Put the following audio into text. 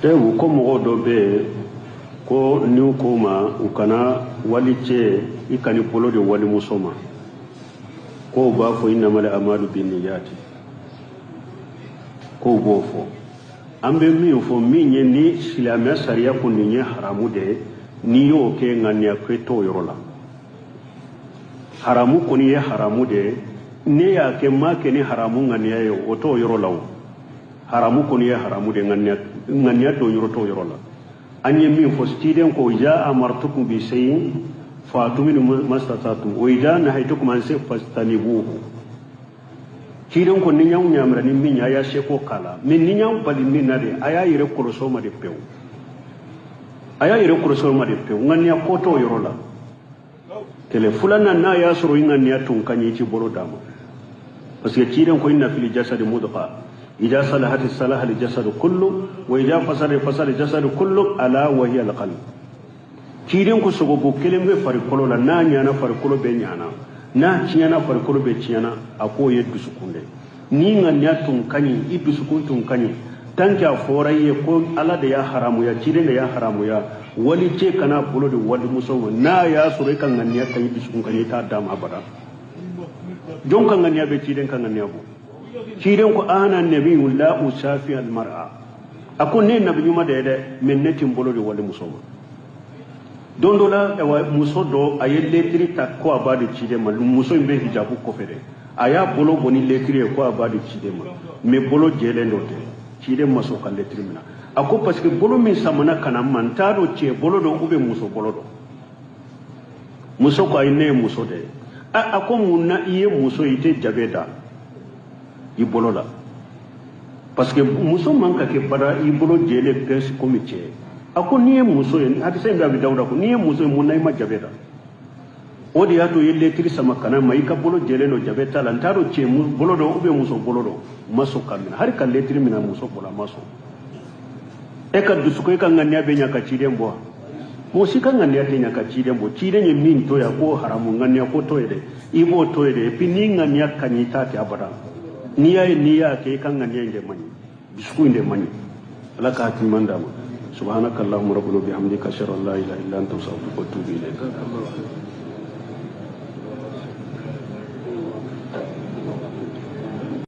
tewu ko mogo do be ko niw koma u kana wali ce i kani bolo de wali musoma ko ba fo innamal a'malu binniyati ko bo fo ambe min fo min ye ni silamɛ sariya ko ni ye haramu de ni y'o kɛ ŋaniya ko to yɔrɔ la haramu kɔni ye haramu de ne y'a kɛ ma kɛ ni haramu ŋaniya ye o to yɔrɔ la o haramu kɔni ye haramu de ŋaniya do yɔrɔ to yɔrɔ la an ye min fɔ ciden ko ja amartukum bi shay'in fa'tu minhu mastata'tum wa idha nahaytukum an shay'in fastanibuhu ciden ko ni nyaw nyamra ni min ya she ko kala min ni nyaw bali min na de aya yire koloso ma de pew aya yire koloso ma de pew ŋaniya ko to yɔrɔ la tele fulana na ya soro ŋaniya tun kanyi ci bolo dama parce que ciden ko inna fil jasadi mudgha إذا صلحت صلح الجسد كله وإذا فسد الجسد كله ألا وهي القلب كيرين كو سوغو بو كلم بي فريكولو لا نا نيانا فريكولو بي نيانا نا تيانا فريكولو بي تيانا اكو يدو سكونde ni nganya tun kanyi idu sukun tun kanyi tanka foraye ko ala da ya haramu ya kirin da ya haramu ya wali ce kana bulo da wali musawo na ya sure kan nganya kan idu sukun kanyi ta dama abada jon kan nganya be kirin kan nganya bu kiren ko ana nabiyyu la usafi al mar'a akon ne nabi nyuma de men netin bolo de wala musoma dondo la muso do aye letri ta ko abadi cide ma muso be hijabu ko fere aya bolo boni letri ko abadi cide ma me bolo jele ndote cide ma so kan letri mina ako parce que bolo min samana kana man ta do ce bolo do ube muso bolo do muso ko ay ne muso de ako munna iye muso ite jabeda i bolo la parce que muso man ka ke bara i bolo jele pes komi ce ako ni muso en hadisa en bi dawda ko ni muso mun nay ma jabeda o de yato yelle tiri sama kana mai ka bolo jele no jabeta lan taro ce bolo do ube muso bolo do maso kamina har kan letri mina muso bola maso e ka dusu ko kan nganya be nya ka ciden bo mo si kan nganya te nya ka ciden bo ciden ye min to ya ko haramu nganya ko to yede ibo to yede pini nganya kanyita te abada niya ke kan ngani inde mani bisku inde mani alaka hakim mandama subhanakallahumma rabbuna bihamdika ashhadu an la ilaha illa anta astaghfiruka wa atubu ilayk